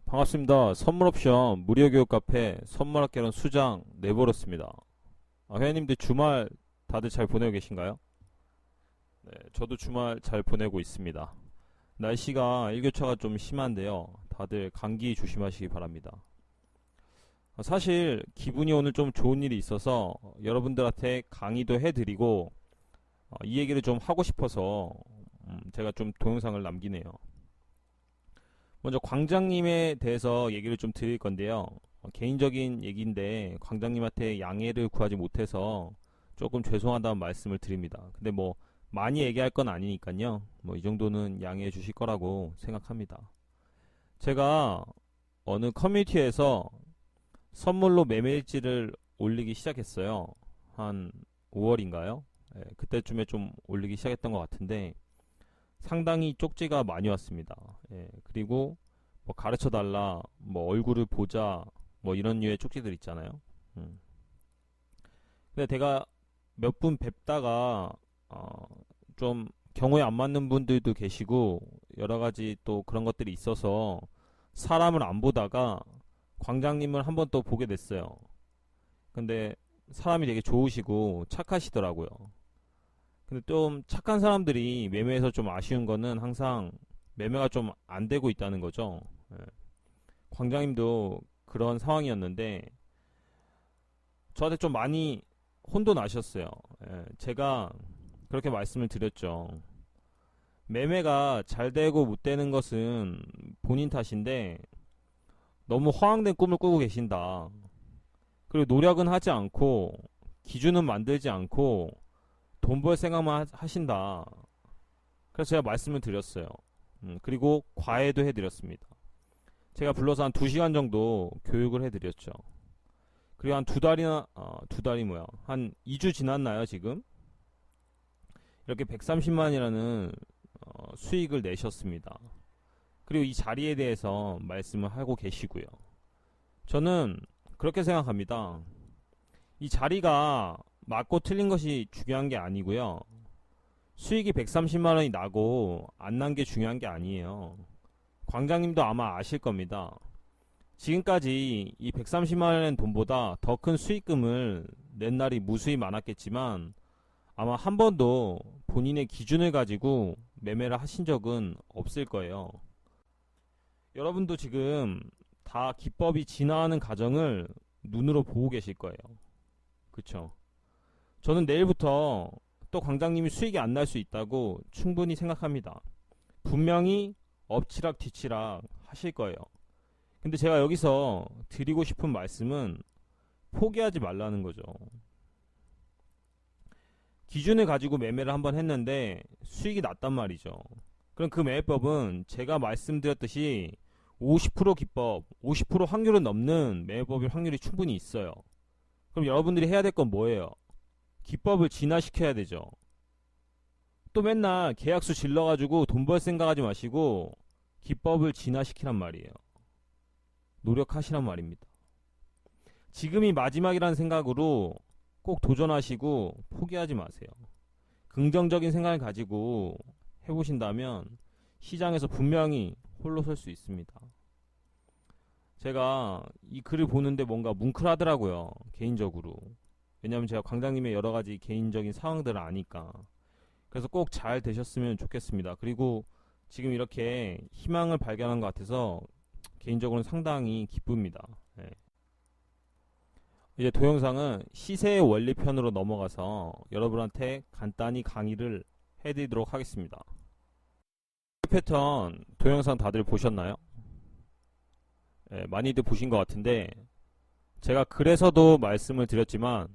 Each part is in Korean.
반갑습니다. 선물옵션 무료교육 카페 선물학개론 수장 내버렸습니다. 회원님들 주말 다들 잘 보내고 계신가요? 네, 저도 주말 잘 보내고 있습니다. 날씨가 일교차가 좀 심한데요. 다들 감기 조심하시기 바랍니다. 사실 기분이 오늘 좀 좋은 일이 있어서 여러분들한테 강의도 해드리고 이 얘기를 좀 하고 싶어서 제가 좀 동영상을 남기네요. 먼저 광장님에 대해서 얘기를 좀 드릴 건데요. 개인적인 얘기인데 광장님한테 양해를 구하지 못해서 조금 죄송하다는 말씀을 드립니다. 근데 뭐 많이 얘기할 건 아니니까요. 뭐 이 정도는 양해해 주실 거라고 생각합니다. 제가 어느 커뮤니티에서 선물로 매매일지를 올리기 시작했어요. 한 5월인가요? 그때쯤에 좀 올리기 시작했던 것 같은데 상당히 쪽지가 많이 왔습니다. 그리고 뭐 가르쳐 달라, 뭐 얼굴을 보자, 뭐 이런 류의 쪽지들 있잖아요. 근데 제가 몇 분 뵙다가 좀 경우에 안 맞는 분들도 계시고 여러 가지 또 그런 것들이 있어서 사람을 안 보다가 광장님을 한번 또 보게 됐어요. 근데 사람이 되게 좋으시고 착하시더라고요. 근데 좀 착한 사람들이 매매에서 좀 아쉬운 거는 항상 매매가 좀 안 되고 있다는 거죠. 광장님도 그런 상황이었는데 저한테 좀 많이 혼도 나셨어요. 제가 그렇게 말씀을 드렸죠. 매매가 잘 되고 못 되는 것은 본인 탓인데 너무 허황된 꿈을 꾸고 계신다. 그리고 노력은 하지 않고 기준은 만들지 않고 돈 벌 생각만 하신다. 그래서 제가 말씀을 드렸어요. 그리고 과외도 해드렸습니다. 제가 불러서 한 2시간 정도 교육을 해드렸죠. 그리고 한 한 2주 지났나요, 지금? 이렇게 130만이라는 수익을 내셨습니다. 그리고 이 자리에 대해서 말씀을 하고 계시고요. 저는 그렇게 생각합니다. 이 자리가 맞고 틀린 것이 중요한 게 아니고요. 수익이 130만원이 나고 안 난 게 중요한 게 아니에요. 광장님도 아마 아실 겁니다. 지금까지 이 130만원의 돈보다 더 큰 수익금을 낸 날이 무수히 많았겠지만 아마 한 번도 본인의 기준을 가지고 매매를 하신 적은 없을 거예요. 여러분도 지금 다 기법이 진화하는 과정을 눈으로 보고 계실 거예요. 그쵸? 저는 내일부터 또 광장님이 수익이 안 날 수 있다고 충분히 생각합니다. 분명히 엎치락 뒤치락 하실 거예요. 근데 제가 여기서 드리고 싶은 말씀은 포기하지 말라는 거죠. 기준을 가지고 매매를 한번 했는데 수익이 났단 말이죠. 그럼 그 매매법은 제가 말씀드렸듯이 50% 기법, 50% 확률을 넘는 매매법일 확률이 충분히 있어요. 그럼 여러분들이 해야 될 건 뭐예요? 기법을 진화시켜야 되죠. 또 맨날 계약수 질러가지고 돈 벌 생각하지 마시고 기법을 진화시키란 말이에요. 노력하시란 말입니다. 지금이 마지막이라는 생각으로 꼭 도전하시고 포기하지 마세요. 긍정적인 생각을 가지고 해보신다면 시장에서 분명히 홀로 설 수 있습니다. 제가 이 글을 보는데 뭔가 뭉클하더라고요. 개인적으로. 왜냐하면 제가 광장님의 여러가지 개인적인 상황들을 아니까. 그래서 꼭 잘 되셨으면 좋겠습니다. 그리고 지금 이렇게 희망을 발견한 것 같아서 개인적으로는 상당히 기쁩니다. 이제 동영상은 시세의 원리 편으로 넘어가서 여러분한테 간단히 강의를 해드리도록 하겠습니다. 패턴 동영상 다들 보셨나요? 많이들 보신 것 같은데 제가 그래서도 말씀을 드렸지만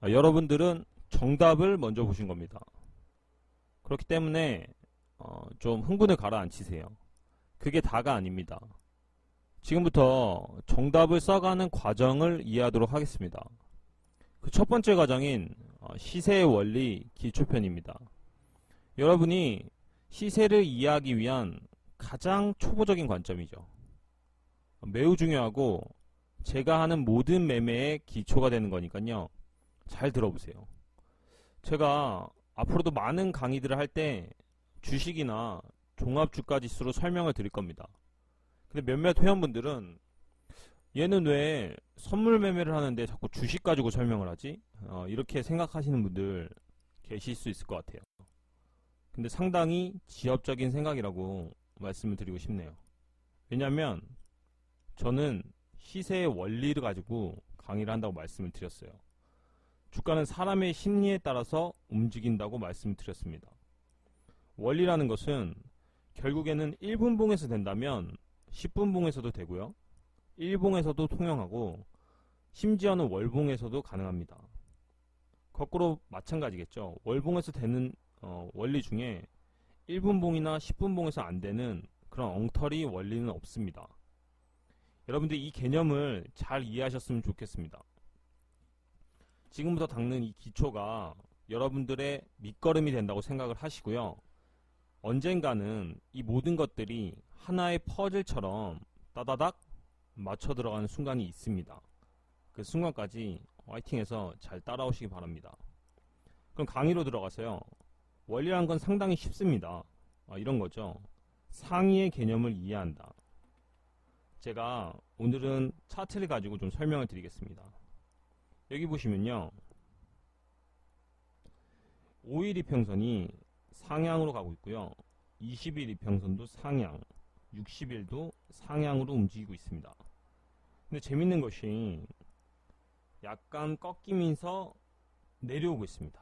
여러분들은 정답을 먼저 보신 겁니다. 그렇기 때문에 좀 흥분을 가라앉히세요. 그게 다가 아닙니다. 지금부터 정답을 써가는 과정을 이해하도록 하겠습니다. 그 첫 번째 과정인 시세의 원리 기초편입니다. 여러분이 시세를 이해하기 위한 가장 초보적인 관점이죠. 매우 중요하고 제가 하는 모든 매매의 기초가 되는 거니까요. 잘 들어보세요. 제가 앞으로도 많은 강의들을 할 때 주식이나 종합주가지수로 설명을 드릴 겁니다. 근데 몇몇 회원분들은 얘는 왜 선물 매매를 하는데 자꾸 주식 가지고 설명을 하지? 이렇게 생각하시는 분들 계실 수 있을 것 같아요. 근데 상당히 지엽적인 생각이라고 말씀을 드리고 싶네요. 왜냐면 저는 시세의 원리를 가지고 강의를 한다고 말씀을 드렸어요. 주가는 사람의 심리에 따라서 움직인다고 말씀을 드렸습니다. 원리라는 것은 결국에는 1분봉에서 된다면 10분봉에서도 되고요. 1봉에서도 통용하고 심지어는 월봉에서도 가능합니다. 거꾸로 마찬가지겠죠. 월봉에서 되는 원리 중에 1분봉이나 10분봉에서 안 되는 그런 엉터리 원리는 없습니다. 여러분들 이 개념을 잘 이해하셨으면 좋겠습니다. 지금부터 닦는 이 기초가 여러분들의 밑거름이 된다고 생각을 하시고요. 언젠가는 이 모든 것들이 하나의 퍼즐처럼 따다닥 맞춰 들어가는 순간이 있습니다. 그 순간까지 화이팅해서 잘 따라오시기 바랍니다. 그럼 강의로 들어가서요. 원리란 건 상당히 쉽습니다. 이런 거죠. 상위의 개념을 이해한다. 제가 오늘은 차트를 가지고 좀 설명을 드리겠습니다. 여기 보시면요. 5일 이평선이 상향으로 가고 있고요. 20일 이평선도 상향, 60일도 상향으로 움직이고 있습니다. 근데 재밌는 것이 약간 꺾이면서 내려오고 있습니다.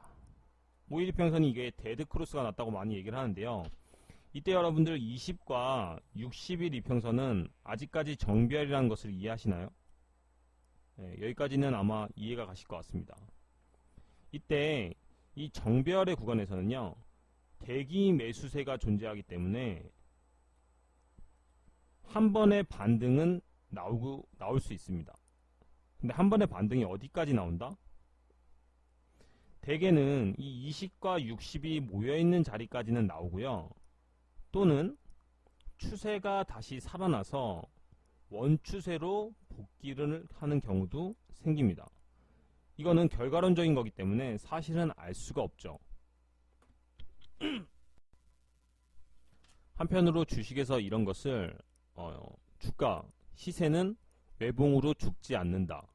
5일 이평선이 이게 데드크로스가 났다고 많이 얘기를 하는데요. 이때 여러분들 20과 60일 이평선은 아직까지 정비열이라는 것을 이해하시나요? 네, 여기까지는 아마 이해가 가실 것 같습니다. 이때 이 정배열의 구간에서는요. 대기 매수세가 존재하기 때문에 한 번의 반등은 나올 수 있습니다. 근데 한 번의 반등이 어디까지 나온다? 대개는 이 20과 60이 모여있는 자리까지는 나오고요. 또는 추세가 다시 살아나서 원추세로 복귀를 하는 경우도 생깁니다. 이거는 결과론적인 거기 때문에 사실은 알 수가 없죠. 한편으로 주식에서 이런 것을 주가, 시세는 외봉으로 죽지 않는다.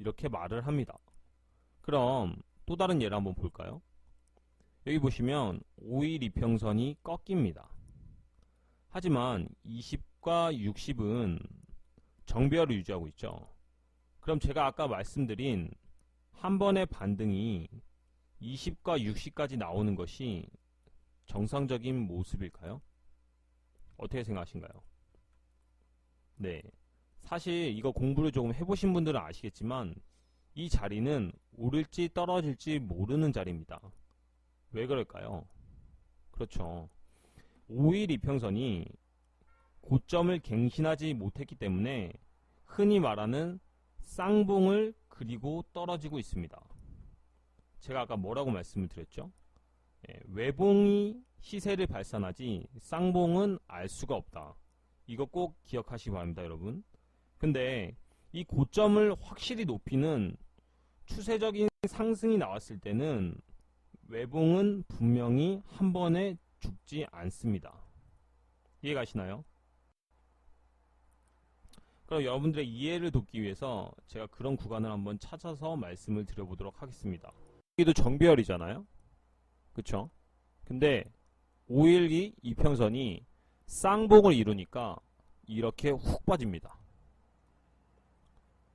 이렇게 말을 합니다. 그럼 또 다른 예를 한번 볼까요? 여기 보시면 5일 이평선이 꺾입니다. 하지만 20과 60은 정배열을 유지하고 있죠. 그럼 제가 아까 말씀드린 한 번의 반등이 20과 60까지 나오는 것이 정상적인 모습일까요? 어떻게 생각하신가요? 네, 사실 이거 공부를 조금 해보신 분들은 아시겠지만 이 자리는 오를지 떨어질지 모르는 자리입니다. 왜 그럴까요? 그렇죠. 5일 이평선이 고점을 갱신하지 못했기 때문에 흔히 말하는 쌍봉을 그리고 떨어지고 있습니다. 제가 아까 뭐라고 말씀을 드렸죠? 외봉이 시세를 발산하지 쌍봉은 알 수가 없다. 이거 꼭 기억하시기 바랍니다, 여러분. 근데 이 고점을 확실히 높이는 추세적인 상승이 나왔을 때는 외봉은 분명히 한 번에 죽지 않습니다. 이해가시나요? 그럼 여러분들의 이해를 돕기 위해서 제가 그런 구간을 한번 찾아서 말씀을 드려보도록 하겠습니다. 여기도 정배열이잖아요? 그쵸? 근데 512 이평선이 쌍봉을 이루니까 이렇게 훅 빠집니다.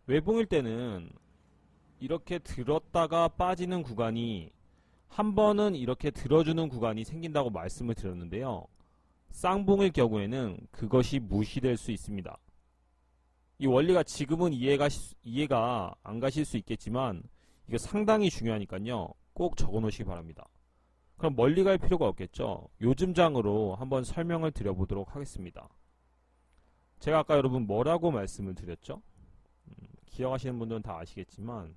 외봉일 때는 이렇게 들었다가 빠지는 구간이 한 번은 이렇게 들어주는 구간이 생긴다고 말씀을 드렸는데요. 쌍봉일 경우에는 그것이 무시될 수 있습니다. 이 원리가 지금은 이해가 안 가실 수 있겠지만 이거 상당히 중요하니까요. 꼭 적어 놓으시기 바랍니다. 그럼 멀리 갈 필요가 없겠죠. 요즘 장으로 한번 설명을 드려보도록 하겠습니다. 제가 아까 여러분 뭐라고 말씀을 드렸죠? 기억하시는 분들은 다 아시겠지만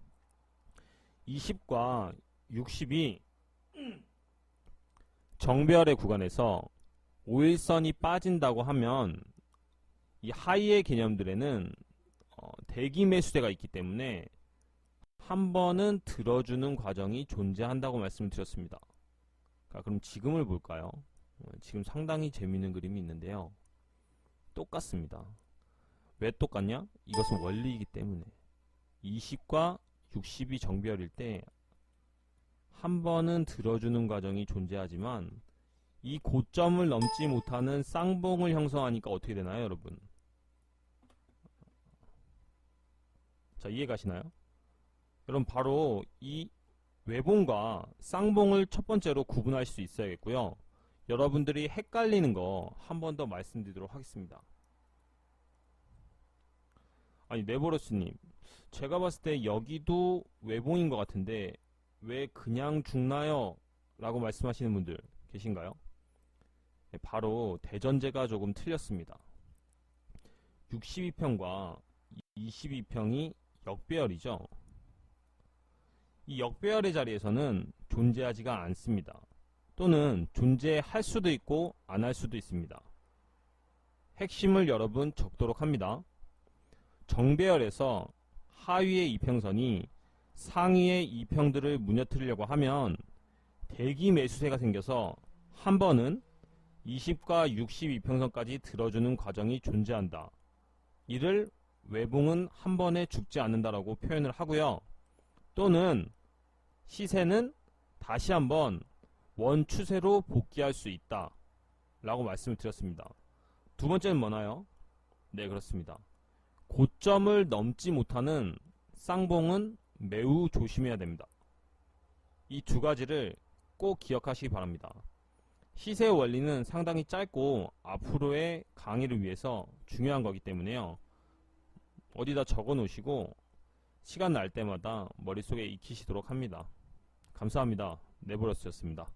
20과 60이 정배열의 구간에서 5일선이 빠진다고 하면 이 하이의 개념들에는 대기 매수대가 있기 때문에 한 번은 들어주는 과정이 존재한다고 말씀을 드렸습니다. 그럼 지금을 볼까요? 지금 상당히 재미있는 그림이 있는데요. 똑같습니다. 왜 똑같냐? 이것은 원리이기 때문에 20과 60이 정비열일 때 한 번은 들어주는 과정이 존재하지만 이 고점을 넘지 못하는 쌍봉을 형성하니까 어떻게 되나요, 여러분? 자, 이해 가시나요? 여러분, 바로 이 외봉과 쌍봉을 첫 번째로 구분할 수 있어야겠고요. 여러분들이 헷갈리는 거 한 번 더 말씀드리도록 하겠습니다. 아니, 네버러스님, 제가 봤을 때 여기도 외봉인 것 같은데 왜 그냥 죽나요? 라고 말씀하시는 분들 계신가요? 네, 바로 대전제가 조금 틀렸습니다. 62평과 22평이 역배열이죠. 이 역배열의 자리에서는 존재하지가 않습니다. 또는 존재할 수도 있고 안 할 수도 있습니다. 핵심을 여러분 적도록 합니다. 정배열에서 하위의 이평선이 상위의 이평들을 무너뜨리려고 하면 대기 매수세가 생겨서 한 번은 20과 62평선까지 들어주는 과정이 존재한다. 이를 외봉은 한 번에 죽지 않는다라고 표현을 하고요. 또는 시세는 다시 한번 원추세로 복귀할 수 있다 라고 말씀을 드렸습니다. 두 번째는 뭐나요? 네, 그렇습니다. 고점을 넘지 못하는 쌍봉은 매우 조심해야 됩니다. 이 두 가지를 꼭 기억하시기 바랍니다. 시세 원리는 상당히 짧고 앞으로의 강의를 위해서 중요한 거기 때문에요. 어디다 적어 놓으시고 시간 날 때마다 머릿속에 익히시도록 합니다. 감사합니다. 네버러스였습니다.